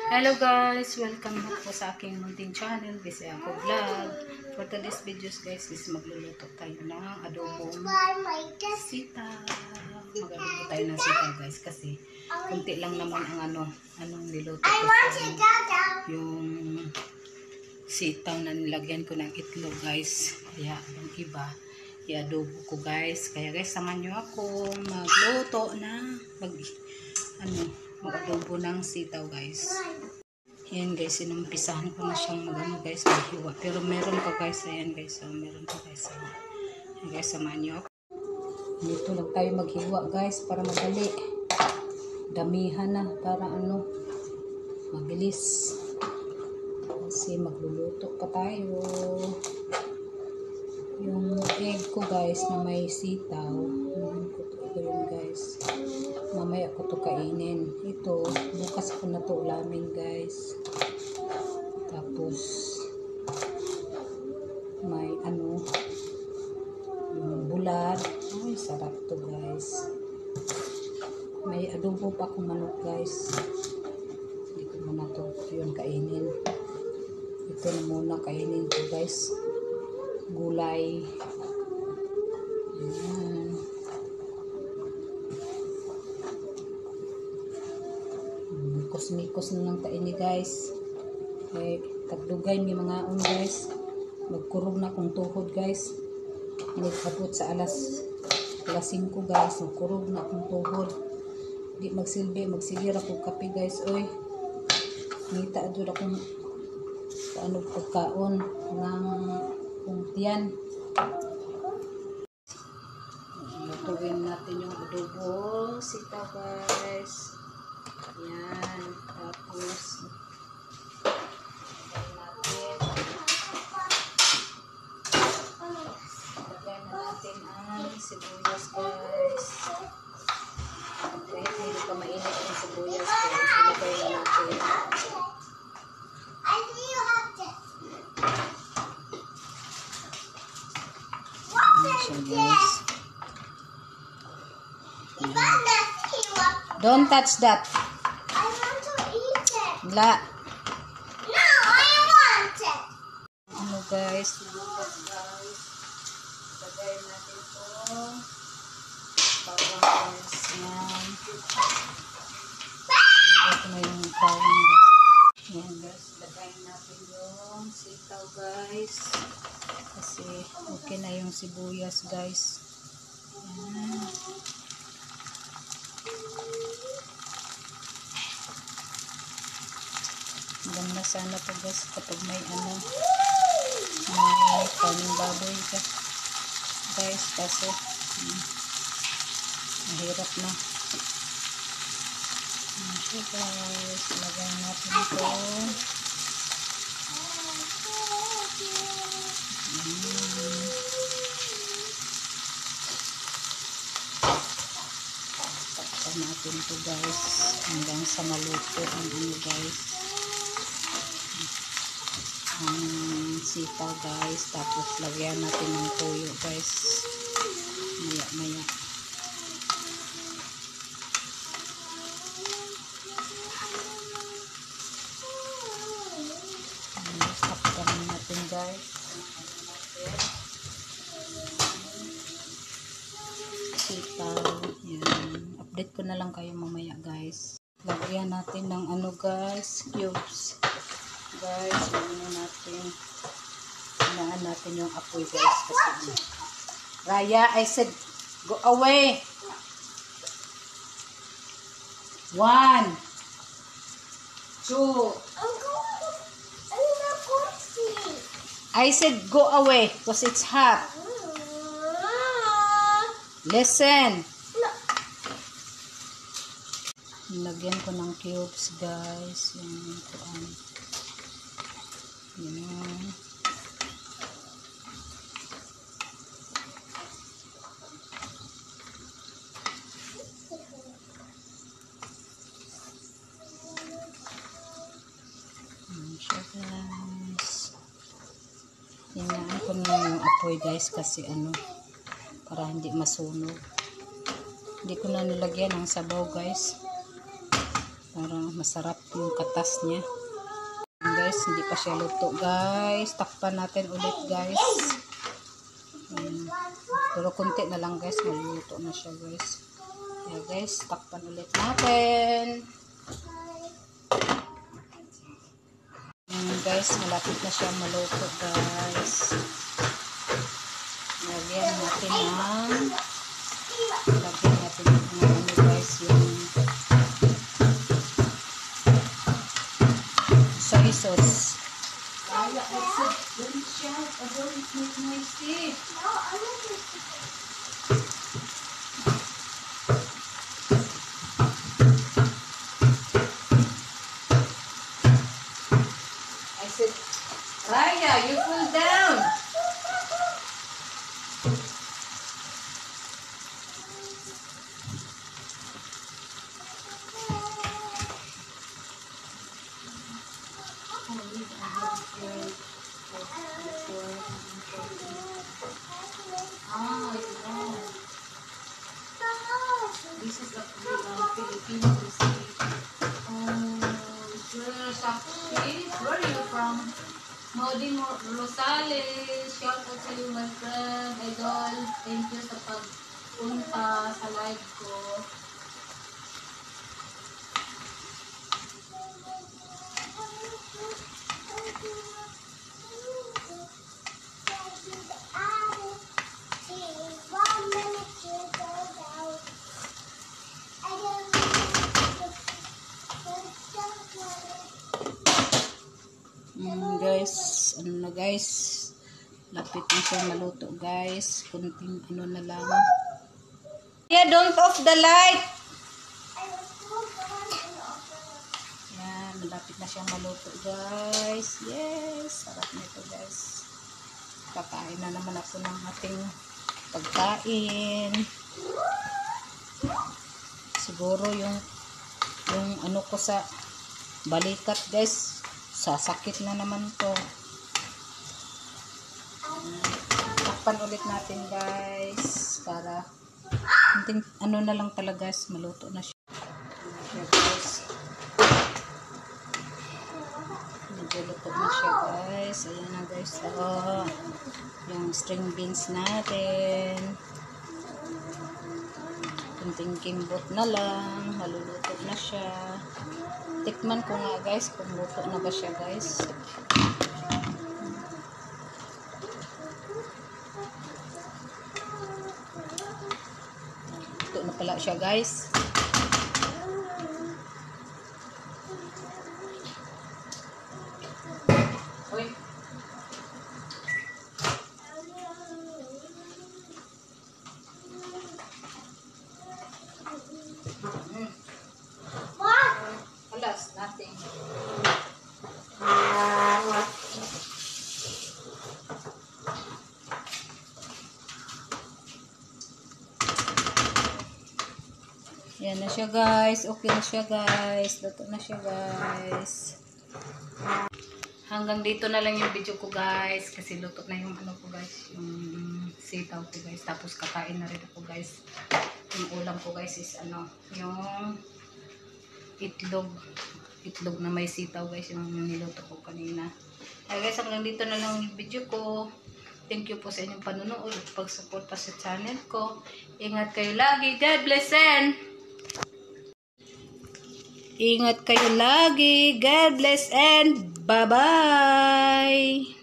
Hello guys! Welcome back po sa aking munting channel, Bisaya Ako Vlog. For today's videos guys is magluluto tayo ng adobong sitaw. Mag-adobo tayo ng sitaw guys kasi kunti lang naman ang anong niluto ko sa yung sitaw na nilagyan ko ng itlog guys. Kaya yung iba i-adobo ko guys. Kaya guys, samahan nyo ako magluto na mag-adobo ng sitaw guys. Ayan guys, inumpisahan ko na siyang guys, maghiwa. Pero meron pa guys, ayan guys, meron pa guys. Ayan guys, samahan nyo ako. Dito lang tayo maghiwa guys, para madali. Damihan na, para mabilis. Kasi magluluto pa tayo. Yung egg ko guys, na may sitaw. Ito yun guys. Mamaya ko to kainin. Ito, bukas ko na to ulamin guys. Tapos may yung bulat. Ay, sarap to guys. May adobo pa akong manok guys. Hindi ko muna to yun kainin. Ito na muna kainin ko guys. Gulay. Ayan. Mikos na lang tayo ni guys. Okay, tagdugay may mga guys. Magkurog na kong tuhod guys. Nagkabot sa alas 5 guys. Magkurog na kong tuhod. Di magsilbi, magsigira kong kape guys. Oy, ngita doon akong pagkaon ng kung tiyan. Lutuin natin yung adobo sitaw guys. Yan, tapos lagyan natin ang sibuyas guys. Okay, hindi pa mainit yung sibuyas guys. Lagyan natin. Don't touch that. I want to eat it. La. No, I want it. Guys, guys. Lagay natin ito. Bawang guys. Yan. Ito na yung bawang guys. Yan guys. Lagay natin yung sitaw guys. Kasi okay na yung sibuyas guys. Yan. Ganda sana to guys kapag may kaming baboy guys, kaso mahirap na. Okay guys, lagay natin ito. Takpan natin ito guys hanggang sa maluto ang guys, ang sitaw guys. Tapos lagyan natin ng toyo guys, maya takpan natin guys. Sitaw, yan. Update ko na lang kayo mamaya guys. Lagyan natin ng guys, cubes guys. Hinaan natin yung apoy guys kasi Raya, I said go away. 1 2 I said go away because it's hot. Listen. Lagyan ko ng cubes guys. Yan. Siya guys. Hinaan ko na yung apoy guys kasi para hindi masunog. Hindi ko na nilagyan ng sabaw guys. para masarap yung katas niya. Guys, hindi pa siya luto guys. Takpan natin ulit guys. Pero konti na lang guys, maluluto na siya guys. Kaya guys, takpan ulit natin. Guys, malapit na siya maluto guys. Lagyan natin ng guys, yung soy sauce. Kaya, I said, don't shout, I don't make noisy. No, I want to. I said, Raya, you fall down. This is a Filipino cuisine. Sure, Sakshi. Where are you from? Modi Rosales. Shout out to you, my friend. Idol. Thank you sa pagpunta sa live ko. Guys, ano na guys, lapit na siya maluto guys, kunting ano na lang. Yeah, don't off the light. Yan, malapit na siya maluto guys. Yes, sarap nito guys. Kakain na naman ako ng ating pagkain. Siguro yung ano ko sa balikat guys, sasakit na naman to. Takpan ulit natin guys para ano na lang talaga guys, maluto na siya. Guys, medyo luto na siya guys. Ayan na guys, yung string beans natin, kunting kimbot na lang, maluluto na siya. Tikman ko nga guys kung luto na ba siya guys. Luto na pala siya guys. Uy. Alas, nothing. Yan na siya guys. Okay na siya guys. Luto na siya guys. Hanggang dito na lang yung video ko guys. Kasi luto na yung ano ko guys. Yung sitaw ko guys. Tapos kakain na rin ako guys. Yung ulam ko guys is ano. Yung itlog. Itlog na may sitaw guys. Yung niluto ko kanina. Ay guys, hanggang dito na lang yung video ko. Thank you po sa inyong panunood at pagsuporta sa channel ko. Ingat kayo lagi. God bless and ingat kayo lagi. God bless and bye-bye.